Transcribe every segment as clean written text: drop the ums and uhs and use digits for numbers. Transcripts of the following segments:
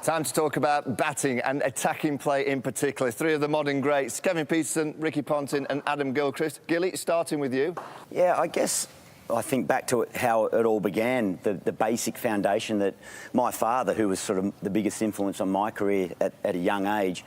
Time to talk about batting and attacking play in particular. Three of the modern greats, Kevin Peterson, Ricky Ponting and Adam Gilchrist. Gilly, starting with you. Yeah, I think back to how it all began, the basic foundation that my father, who was sort of the biggest influence on my career at a young age,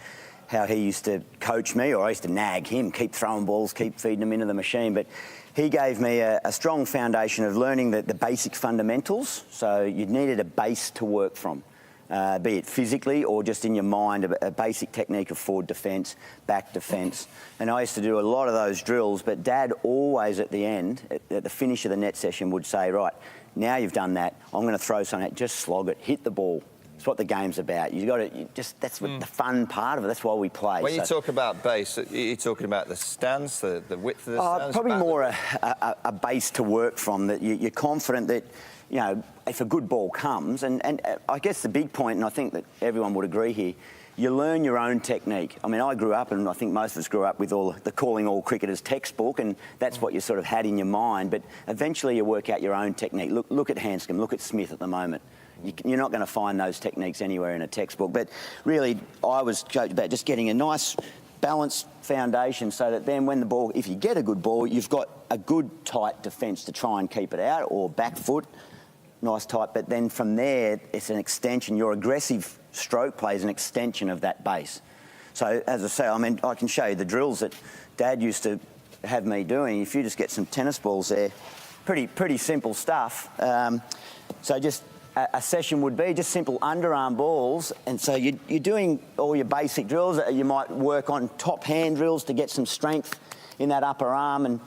how he used to coach me, or I used to nag him, keep throwing balls, keep feeding them into the machine. But he gave me a strong foundation of learning the basic fundamentals. So you needed a base to work from. Be it physically or just in your mind, a basic technique of forward defence, back defence. And I used to do a lot of those drills, but Dad always at the end, at the finish of the net session, would say, right, now you've done that, I'm going to throw something, just slog it, hit the ball. It's what the game's about. That's what the fun part of it, that's why we play. When you talk about base, you're talking about the stance, the width of the stance? Probably more a base to work from, that you're confident that, you know, if a good ball comes, and I guess the big point, and I think that everyone would agree here, you learn your own technique. I mean, I grew up, and I think most of us grew up with all the Calling All Cricketers textbook, and that's what you sort of had in your mind, but eventually you work out your own technique. Look at Hanscom, look at Smith at the moment. You're not going to find those techniques anywhere in a textbook, but really I was coached about just getting a nice balanced foundation so that then when the ball, if you get a good ball, you've got a good tight defence to try and keep it out, or back foot, nice tight, but then from there it's an extension. Your aggressive stroke play is an extension of that base. So as I say, I mean, I can show you the drills that Dad used to have me doing. If you just get some tennis balls there, pretty simple stuff. So just a session would be just simple underarm balls, and so you're doing all your basic drills. You might work on top hand drills to get some strength in that upper arm, and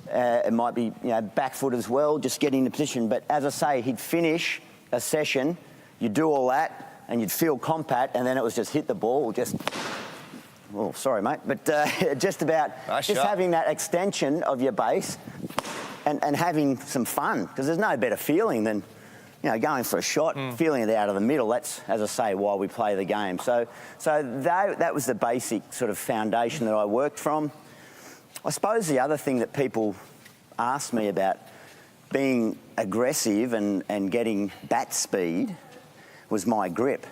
it might be, you know, back foot as well, just getting the position. But as I say, he'd finish a session, you'd do all that, and you'd feel compact, and then it was just hit the ball, just, oh, sorry, mate, but just about nice just shot. Having that extension of your base and having some fun, because there's no better feeling than, you know, going for a shot, feeling it out of the middle. That's, as I say, why we play the game. So that was the basic sort of foundation that I worked from. I suppose the other thing that people ask me about being aggressive and getting bat speed was my grip.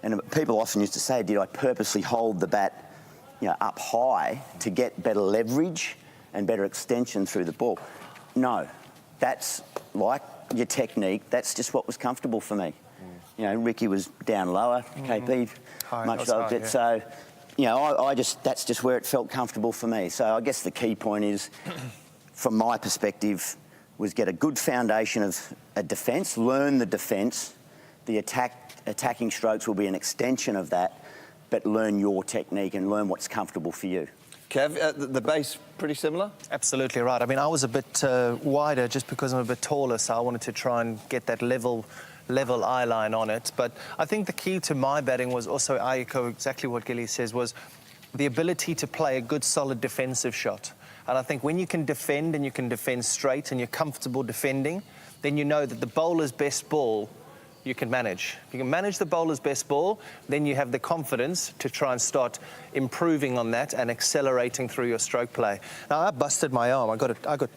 And people often used to say, did I purposely hold the bat, you know, up high to get better leverage and better extension through the ball? No, that's like your technique, that's just what was comfortable for me. You know, Ricky was down lower, KP much lower. Yeah. So, you know, that's just where it felt comfortable for me. So I guess the key point is, from my perspective, was get a good foundation of a defence, learn the defence. The attacking strokes will be an extension of that, but learn your technique and learn what's comfortable for you. Kev, the base pretty similar? Absolutely right. I mean, I was a bit wider just because I'm a bit taller, so I wanted to try and get that level eye line on it. But I think the key to my batting was also, I echo exactly what Gilly says, was the ability to play a good, solid defensive shot. And I think when you can defend and you can defend straight and you're comfortable defending, then you know that the bowler's best ball you can manage. If you can manage the bowler's best ball, then you have the confidence to try and start improving on that and accelerating through your stroke play. Now, I busted my arm. I got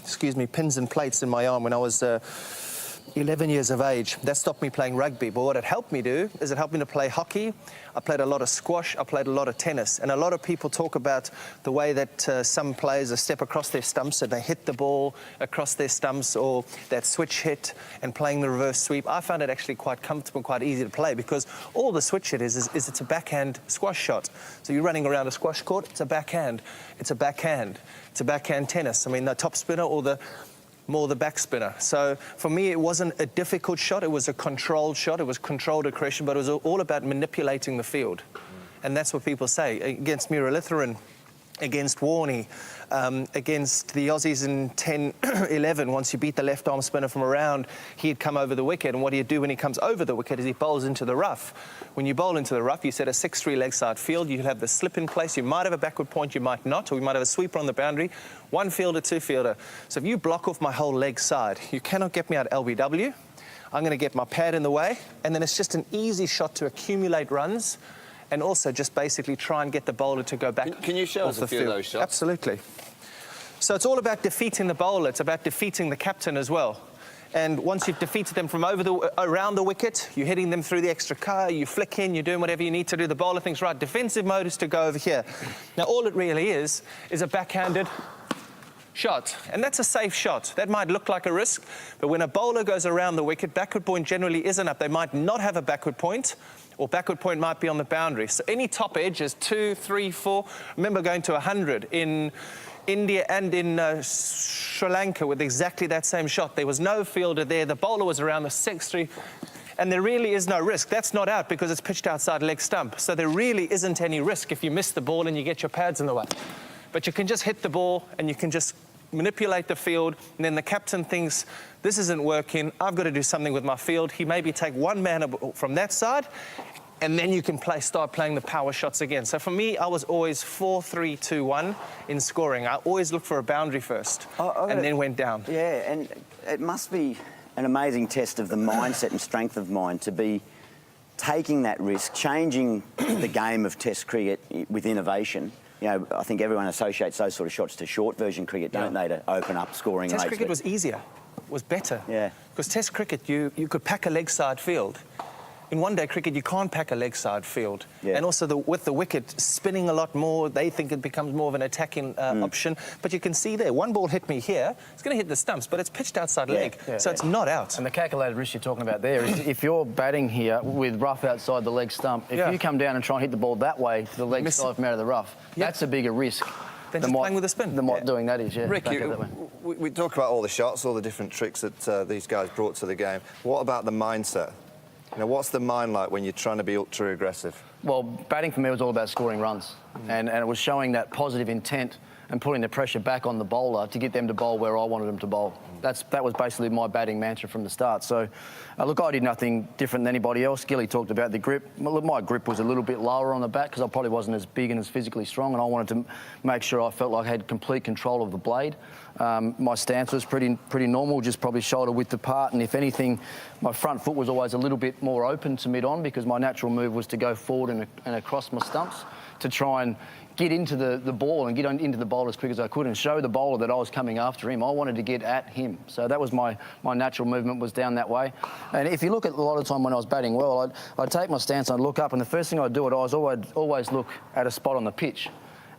excuse me, pins and plates in my arm when I was 11 years of age. That stopped me playing rugby. But what it helped me do is it helped me to play hockey. I played a lot of squash. I played a lot of tennis. And a lot of people talk about the way that some players step across their stumps and they hit the ball across their stumps, or that switch hit and playing the reverse sweep. I found it actually quite comfortable, quite easy to play, because all the switch hit is it's a backhand squash shot. So you're running around a squash court, it's a backhand. It's a backhand. It's a backhand tennis. I mean, the top spinner or more the back spinner. So for me, it wasn't a difficult shot. It was a controlled shot. It was controlled aggression, but it was all about manipulating the field. And that's what people say. Against Muralitharan, against Vaughan, against the Aussies in 10-11, once you beat the left-arm spinner from around, he'd come over the wicket. And what do you do when he comes over the wicket is he bowls into the rough. When you bowl into the rough, you set a 6-3 leg side field. You'll have the slip in place. You might have a backward point, you might not, or you might have a sweeper on the boundary. One fielder, two fielder. So if you block off my whole leg side, you cannot get me out LBW. I'm going to get my pad in the way, and then it's just an easy shot to accumulate runs, and also just basically try and get the bowler to go back. Can you show us a few of those shots? Absolutely. So it's all about defeating the bowler. It's about defeating the captain as well. And once you've defeated them from around the wicket, you're hitting them through the extra car, you flick in, you're doing whatever you need to do. The bowler thinks, right, defensive mode is to go over here. Now, all it really is a backhanded shot. And that's a safe shot. That might look like a risk, but when a bowler goes around the wicket, backward point generally isn't up. They might not have a backward point, or backward point might be on the boundary. So any top edge is 2, 3, 4. I remember going to 100 in India and in Sri Lanka with exactly that same shot. There was no fielder there. The bowler was around the 6-3, and there really is no risk. That's not out because it's pitched outside leg stump. So there really isn't any risk if you miss the ball and you get your pads in the way. But you can just hit the ball and you can just manipulate the field, and then the captain thinks, this isn't working, I've got to do something with my field. He maybe take one man from that side, and then you can start playing the power shots again. So for me, I was always 4-3-2-1 in scoring. I always looked for a boundary first, and then went down. Yeah, and it must be an amazing test of the mindset and strength of mind to be taking that risk, changing the game of Test cricket with innovation. You know, I think everyone associates those sort of shots to short version cricket, don't they, to open up scoring rates. Test cricket was easier, was better. Yeah. Because Test cricket, you could pack a leg side field. In one-day cricket, you can't pack a leg side field. Yeah. And also with the wicket spinning a lot more, they think it becomes more of an attacking option. But you can see there, one ball hit me here, it's going to hit the stumps, but it's pitched outside leg, so it's not out. And the calculated risk you're talking about there is if you're batting here with rough outside the leg stump, if you come down and try and hit the ball that way to the leg side from out of the rough, that's a bigger risk than just playing with a spin. Than what doing that is, Rick, we talk about all the shots, all the different tricks that these guys brought to the game. What about the mindset? You know, what's the mind like when you're trying to be ultra aggressive? Well, batting for me was all about scoring runs, and it was showing that positive intent and putting the pressure back on the bowler to get them to bowl where I wanted them to bowl. That was basically my batting mantra from the start. So, look, I did nothing different than anybody else. Gilly talked about the grip. My grip was a little bit lower on the bat because I probably wasn't as big and as physically strong, and I wanted to make sure I felt like I had complete control of the blade. My stance was pretty normal, just probably shoulder width apart, and if anything, my front foot was always a little bit more open to mid-on because my natural move was to go forward and across my stumps to try and get into the ball and get into the bowler as quick as I could and show the bowler that I was coming after him. I wanted to get at him. So that was my natural movement was down that way. And if you look at a lot of the time when I was batting well, I'd take my stance, I'd look up, and the first thing I'd do, I'd always look at a spot on the pitch.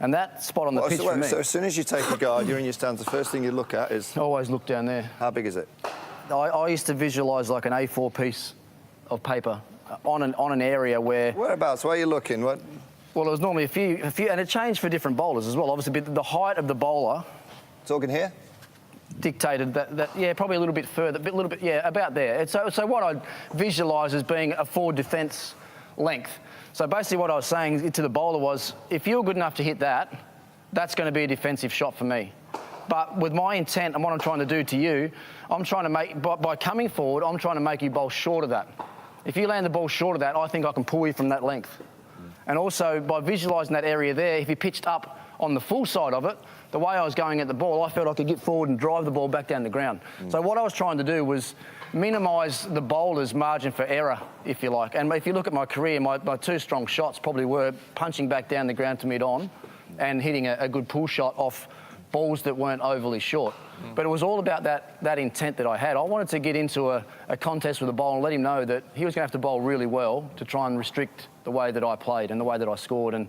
And that spot on the pitch for me... So as soon as you take a guard, you're in your stance, the first thing you look at is... Always look down there. How big is it? I used to visualise like an A4 piece of paper on an area where... Whereabouts? Where are you looking? What? Well, it was normally a few, and it changed for different bowlers as well. Obviously, the height of the bowler... Talking here? Dictated that probably a little bit further, about there. So what I'd visualise as being a forward defence length. So basically what I was saying to the bowler was, if you're good enough to hit that, that's going to be a defensive shot for me. But with my intent and what I'm trying to do to you, I'm trying to make, by coming forward, I'm trying to make you bowl short of that. If you land the ball short of that, I think I can pull you from that length. And also, by visualising that area there, if you pitched up on the full side of it, the way I was going at the ball, I felt I could get forward and drive the ball back down the ground. So what I was trying to do was minimise the bowler's margin for error, if you like. And if you look at my career, my two strong shots probably were punching back down the ground to mid-on and hitting a good pull shot off balls that weren't overly short. But it was all about that intent that I had. I wanted to get into a contest with the bowler and let him know that he was going to have to bowl really well to try and restrict the way that I played and the way that I scored. And,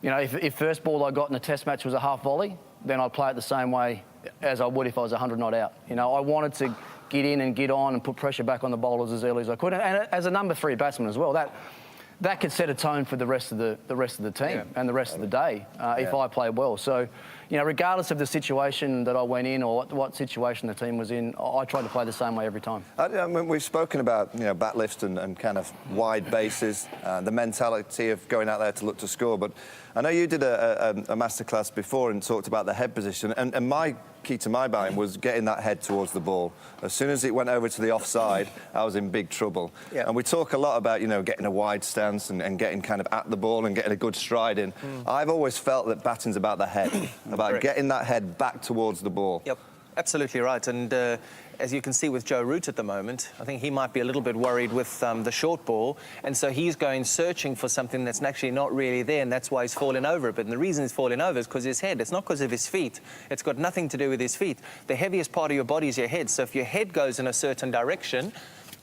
you know, if first ball I got in a test match was a half volley, then I'd play it the same way as I would if I was 100 not out. You know, I wanted to get in and get on and put pressure back on the bowlers as early as I could. And as a number 3 batsman as well, that could set a tone for the rest of the team and the rest of the day if I played well. So, you know, regardless of the situation that I went in or what situation the team was in, I tried to play the same way every time. I mean, we've spoken about, you know, bat lift and kind of wide bases, the mentality of going out there to look to score. But I know you did a masterclass before and talked about the head position. And my key to my batting was getting that head towards the ball. As soon as it went over to the offside, I was in big trouble. Yeah. And we talk a lot about, you know, getting a wide stance and getting kind of at the ball and getting a good stride in. I've always felt that batting's about the head, about getting that head back towards the ball. Yep. Absolutely right. And as you can see with Joe Root at the moment, I think he might be a little bit worried with the short ball. And so he's going searching for something that's actually not really there. And that's why he's falling over a bit. And the reason he's falling over is because his head. It's not because of his feet. It's got nothing to do with his feet. The heaviest part of your body is your head. So if your head goes in a certain direction,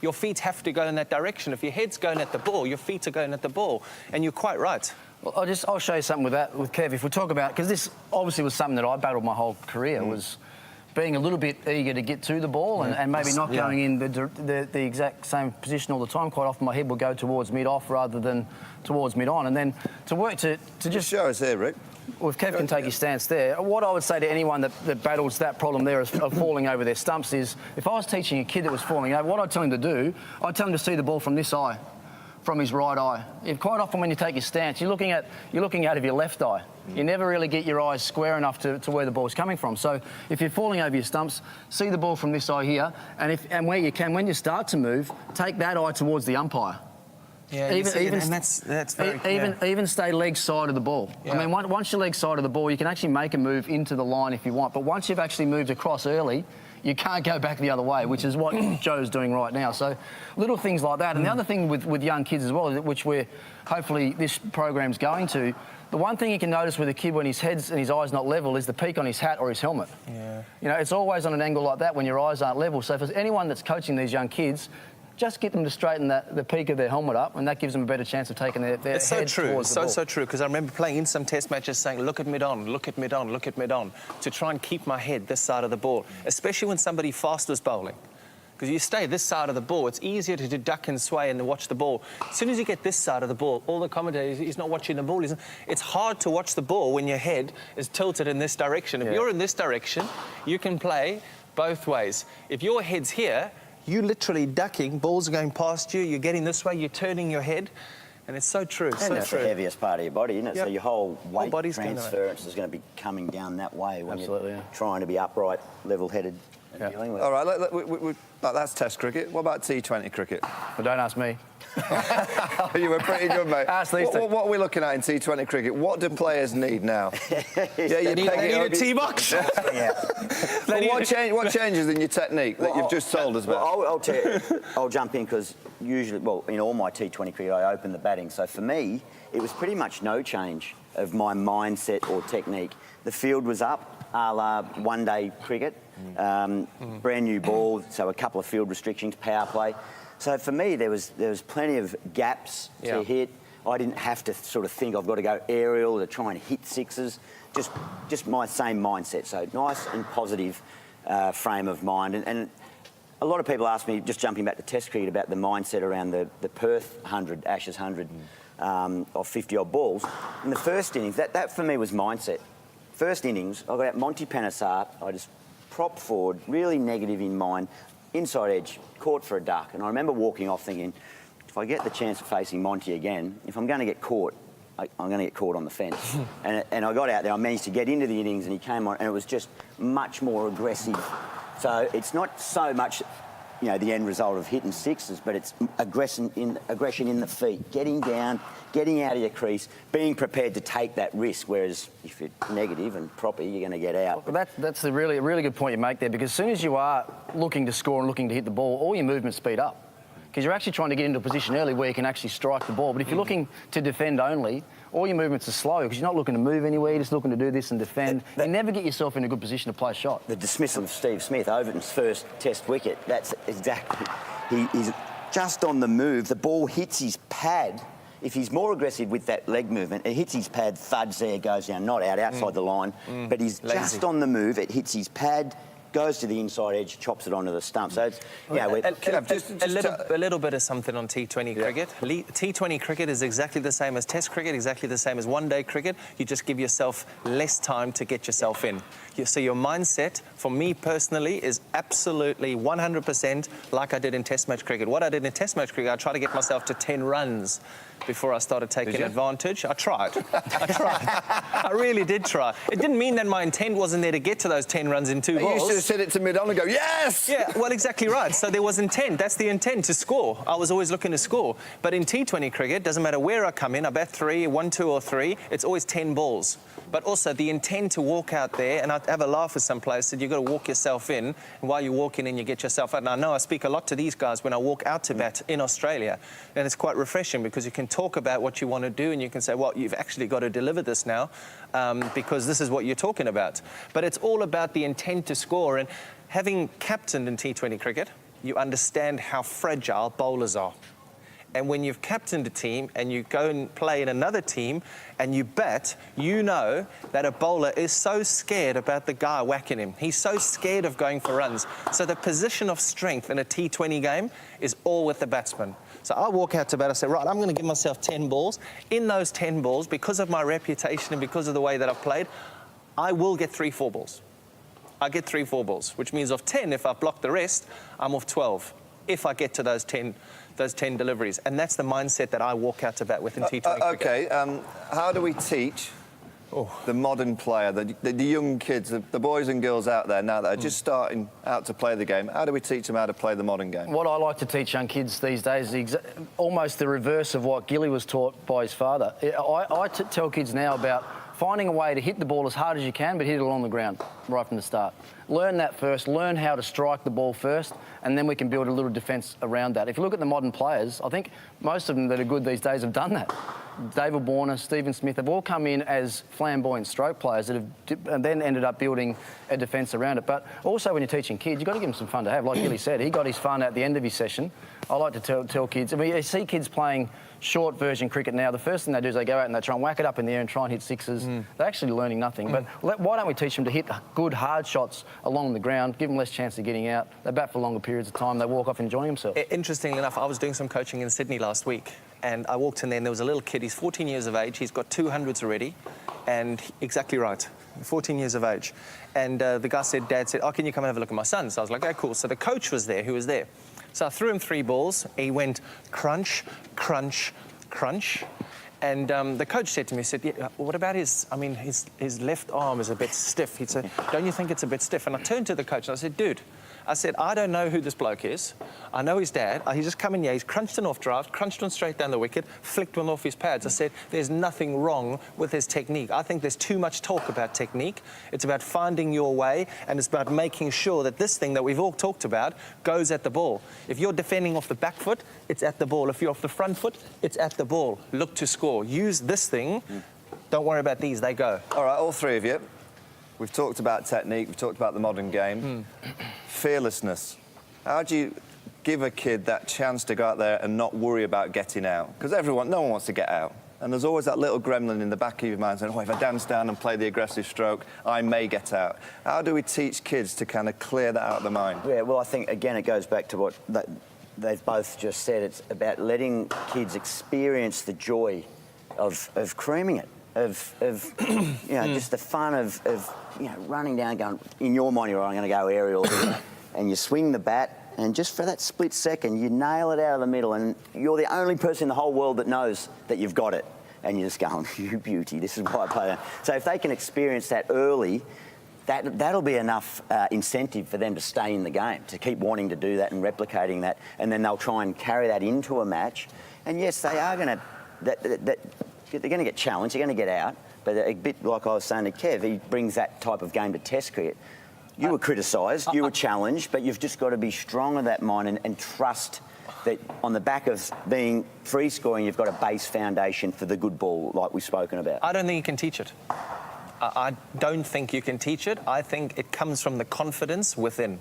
your feet have to go in that direction. If your head's going at the ball, your feet are going at the ball. And you're quite right. Well, I'll show you something with that, with Kev. If we talk about, because this obviously was something that I battled my whole career, was being a little bit eager to get to the ball and maybe not going in the exact same position all the time. Quite often my head will go towards mid-off rather than towards mid-on. And then to work to just... Show us here, Rick. Well, if Kev can take his stance there, what I would say to anyone that battles that problem there of falling over their stumps is, if I was teaching a kid that was falling over, what I'd tell him to do, I'd tell him to see the ball from this eye, from his right eye. Quite often when you take your stance, you're looking out of your left eye. You never really get your eyes square enough to where the ball's coming from. So if you're falling over your stumps, see the ball from this eye here, and where you can, when you start to move, take that eye towards the umpire. Yeah, and that's very even stay leg side of the ball. Yeah. I mean, once you're leg side of the ball, you can actually make a move into the line if you want. But once you've actually moved across early, you can't go back the other way, which is what Joe's doing right now. So little things like that. And the other thing with young kids as well, which we're hopefully this program's going to, the one thing you can notice with a kid when his head's and his eyes not level is the peak on his hat or his helmet. Yeah. You know, it's always on an angle like that when your eyes aren't level. So for anyone that's coaching these young kids, just get them to straighten the peak of their helmet up, and that gives them a better chance of taking their it's head so true. towards the ball. So true, because I remember playing in some test matches saying, look at mid-on, look at mid-on, look at mid-on, to try and keep my head this side of the ball, especially when somebody fast was bowling. Because you stay this side of the ball, it's easier to duck and sway and to watch the ball. As soon as you get this side of the ball, all the commentators, he's not watching the ball. It's hard to watch the ball when your head is tilted in this direction. If you're in this direction, you can play both ways. If your head's here, you literally ducking, balls are going past you, you're getting this way, you're turning your head, and it's so true. And that's the heaviest part of your body, isn't it? Yep. So your whole weight body's transference is going to be coming down that way when Absolutely, you're trying to be upright, level-headed and dealing with it. All right, that's Test cricket. What about T20 cricket? But don't ask me. You were pretty good, mate. Ask these two. What are we looking at in T20 cricket? What do players need now? They need a tee box. Yeah. What changes in your technique that you've just told us about? Well, I'll tell you, I'll jump in because usually, well, in all my T20 cricket, I open the batting. So for me, it was pretty much no change of my mindset or technique. The field was up, a la one-day cricket, brand new ball, so a couple of field restrictions, power play. So for me, there was plenty of gaps to hit. I didn't have to sort of think I've got to go aerial to try and hit sixes. Just my same mindset. So nice and positive frame of mind. And a lot of people ask me, just jumping back to Test cricket, about the mindset around the Perth 100, Ashes 100 of 50-odd balls. In the first innings, that for me was mindset. First innings, I got out Monty Panesar. I just propped forward, really negative in mind, inside edge, caught for a duck. And I remember walking off thinking, if I get the chance of facing Monty again, if I'm going to get caught, I'm going to get caught on the fence. and I got out there, I managed to get into the innings, and he came on, and it was just much more aggressive. So it's not so much, you know, the end result of hitting sixes, but it's aggression in the feet, getting down, getting out of your crease, being prepared to take that risk. Whereas if you're negative and proper, you're going to get out. Well, that's a really good point you make there, because as soon as you are looking to score and looking to hit the ball, all your movements speed up. Because you're actually trying to get into a position early where you can actually strike the ball. But if you're looking to defend only, all your movements are slow because you're not looking to move anywhere, you're just looking to do this and defend. You never get yourself in a good position to play a shot. The dismissal of Steve Smith, Overton's first Test wicket, that's exactly... He's just on the move, the ball hits his pad. If he's more aggressive with that leg movement, it hits his pad, thuds there, goes down, not out, outside the line. But he's just on the move, it hits his pad, goes to the inside edge, chops it onto the stump. So it's, a little bit of something on T20 cricket. T20 cricket is exactly the same as Test cricket, exactly the same as one-day cricket. You just give yourself less time to get yourself in. So your mindset, for me personally, is absolutely 100% like I did in Test match cricket. What I did in Test match cricket, I tried to get myself to 10 runs before I started taking advantage. I tried. I really did try. It didn't mean that my intent wasn't there to get to those 10 runs in 2 balls. just hit it to mid-on and go, yes! Yeah, well, exactly right. So there was intent. That's the intent, to score. I was always looking to score. But in T20 cricket, doesn't matter where I come in, I bat 3, 1, 2 or 3, it's always 10 balls. But also the intent to walk out there, and I have a laugh with some players, said you've got to walk yourself in, and while you're walking in, you get yourself out. And I know I speak a lot to these guys when I walk out to bat in Australia, and it's quite refreshing because you can talk about what you want to do, and you can say, well, you've actually got to deliver this now because this is what you're talking about. But it's all about the intent to score, and having captained in T20 cricket, you understand how fragile bowlers are. And when you've captained a team and you go and play in another team and you bat, you know that a bowler is so scared about the guy whacking him. He's so scared of going for runs. So the position of strength in a T20 game is all with the batsman. So I walk out to bat, I say, right, I'm going to give myself 10 balls. In those 10 balls, because of my reputation and because of the way that I've played, I will get 3-4 balls. I get 3-4 balls, which means of 10, if I've blocked the rest, I'm off 12. If I get to those 10 deliveries. And that's the mindset that I walk out to bat with in T20 cricket. OK, how do we teach the modern player, the young kids, the boys and girls out there now that are just starting out to play the game, how do we teach them how to play the modern game? What I like to teach young kids these days is almost the reverse of what Gilly was taught by his father. I tell kids now about finding a way to hit the ball as hard as you can, but hit it along the ground right from the start. Learn that first, learn how to strike the ball first, and then we can build a little defence around that. If you look at the modern players, I think most of them that are good these days have done that. David Warner, Stephen Smith have all come in as flamboyant stroke players that have and then ended up building a defence around it. But also when you're teaching kids, you've got to give them some fun to have. Like Gilly said, he got his fun at the end of his session. I like to tell kids, I mean, you see kids playing short version cricket now, the first thing they do is they go out and they try and whack it up in the air and try and hit sixes. They're actually learning nothing. But why don't we teach them to hit good, hard shots along the ground, give them less chance of getting out, they bat for longer periods of time, they walk off enjoying themselves. Interestingly enough, I was doing some coaching in Sydney last week, and I walked in there and there was a little kid, he's 14 years of age, he's got 200s already, and exactly right, 14 years of age. And the guy said, Dad said, oh, can you come and have a look at my son? So I was like, okay, cool. So the coach was there, who was there. So I threw him 3 balls, he went crunch, crunch, crunch. And the coach said to me, yeah, what about his left arm is a bit stiff. He said, don't you think it's a bit stiff? And I turned to the coach and I said, dude, I don't know who this bloke is. I know his dad. He's just come in here, he's crunched an off drive, crunched one straight down the wicket, flicked one off his pads. I said, there's nothing wrong with his technique. I think there's too much talk about technique. It's about finding your way, and it's about making sure that this thing that we've all talked about goes at the ball. If you're defending off the back foot, it's at the ball. If you're off the front foot, it's at the ball. Look to score. Use this thing. Don't worry about these, they go. All right, all 3 of you. We've talked about technique, we've talked about the modern game. Fearlessness. How do you give a kid that chance to go out there and not worry about getting out? Because no one wants to get out. And there's always that little gremlin in the back of your mind saying, oh, if I dance down and play the aggressive stroke, I may get out. How do we teach kids to kind of clear that out of the mind? Yeah, well, I think, again, it goes back to what they've both just said. It's about letting kids experience the joy of creaming it, of just the fun of running down, going, in your mind, I'm going to go aerial, and you swing the bat, and just for that split second, you nail it out of the middle, and you're the only person in the whole world that knows that you've got it, and you're just going, you beauty, this is why I play that. So if they can experience that early, that'll be enough incentive for them to stay in the game, to keep wanting to do that and replicating that, and then they'll try and carry that into a match. And yes, they are going to, they're going to get challenged, they're going to get out, but a bit like I was saying to Kev, he brings that type of game to Test cricket. You were criticised, you were challenged, but you've just got to be strong in that mind and trust that on the back of being free scoring, you've got a base foundation for the good ball, like we've spoken about. I don't think you can teach it. I don't think you can teach it. I think it comes from the confidence within.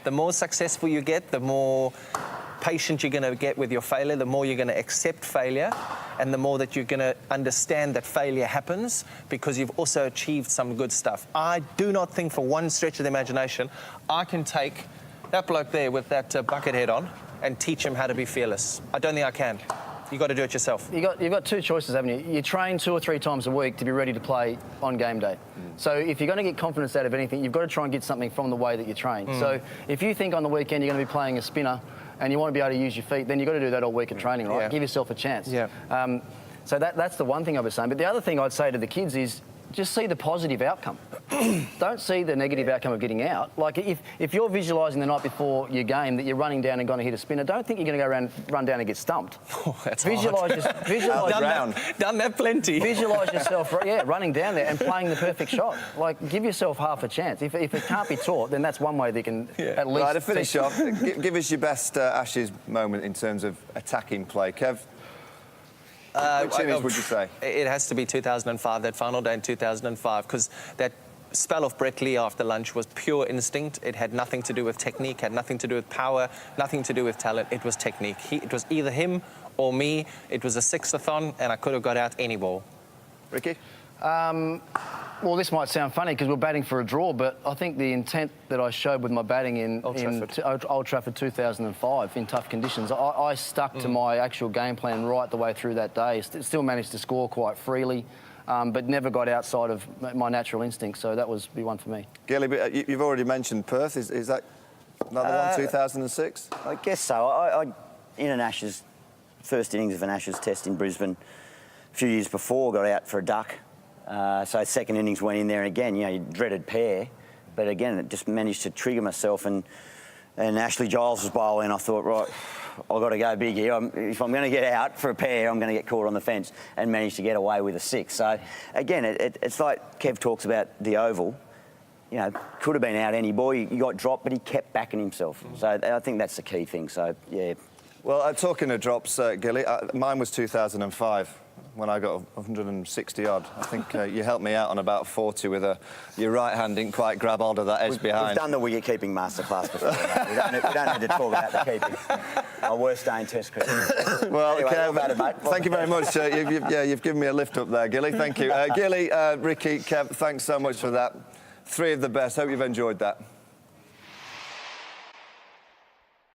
The more successful you get, the more patient you're going to get with your failure, the more you're going to accept failure, and the more that you're going to understand that failure happens because you've also achieved some good stuff. I do not think for one stretch of the imagination I can take that bloke there with that bucket head on and teach him how to be fearless. I don't think I can. You've got to do it yourself. You've got 2 choices, haven't you? You train 2 or 3 times a week to be ready to play on game day. So if you're going to get confidence out of anything, you've got to try and get something from the way that you train. So if you think on the weekend you're going to be playing a spinner and you want to be able to use your feet, then you've got to do that all week of training, right? Yeah. Give yourself a chance. Yeah. So that's the one thing I was saying. But the other thing I'd say to the kids is just see the positive outcome. don't see the negative outcome of getting out. Like, if you're visualising the night before your game that you're running down and going to hit a spinner, don't think you're going to run down and get stumped. Oh, that's visualise done that plenty. Visualise yourself, running down there and playing the perfect shot. Like, give yourself half a chance. If it can't be taught, then that's one way that you can at least... Right, to finish off, give us your best Ashes moment in terms of attacking play. Kev? Which innings would you say? It has to be 2005, that final day in 2005, because that spell of Brett Lee after lunch was pure instinct. It had nothing to do with technique, had nothing to do with power, nothing to do with talent. It was technique. It was either him or me. It was a sixth-a-thon, and I could have got out any ball. Ricky? Well, this might sound funny because we're batting for a draw, but I think the intent that I showed with my batting in Old Trafford 2005 in tough conditions, I stuck to my actual game plan right the way through that day. Still managed to score quite freely, but never got outside of my natural instinct, so that was be one for me. Gilly, you've already mentioned Perth. Is that another one, 2006? I guess so. I in an Ashes, first innings of an Ashes test in Brisbane a few years before, got out for a duck. So second innings went in there, and again, you dreaded pair, but again, it just managed to trigger myself, and Ashley Giles was bowling. I thought, right, I've got to go big here. If I'm going to get out for a pair, I'm going to get caught on the fence, and managed to get away with a six. So again, it's like Kev talks about the oval. Could have been out any ball. He got dropped, but he kept backing himself. So I think that's the key thing. So yeah. Well, talking of drops, Gilly, mine was 2005. When I got 160 odd. I think you helped me out on about 40 with your right hand didn't quite grab hold of that edge behind. We've done the wicket keeping masterclass before. we don't need to talk about the keeping. Our worst day in Test cricket. Well, anyway, Kev, thank you very much. You've given me a lift up there, Gilly. Thank you. Gilly, Ricky, Kev, thanks so much for that. Three of the best. Hope you've enjoyed that.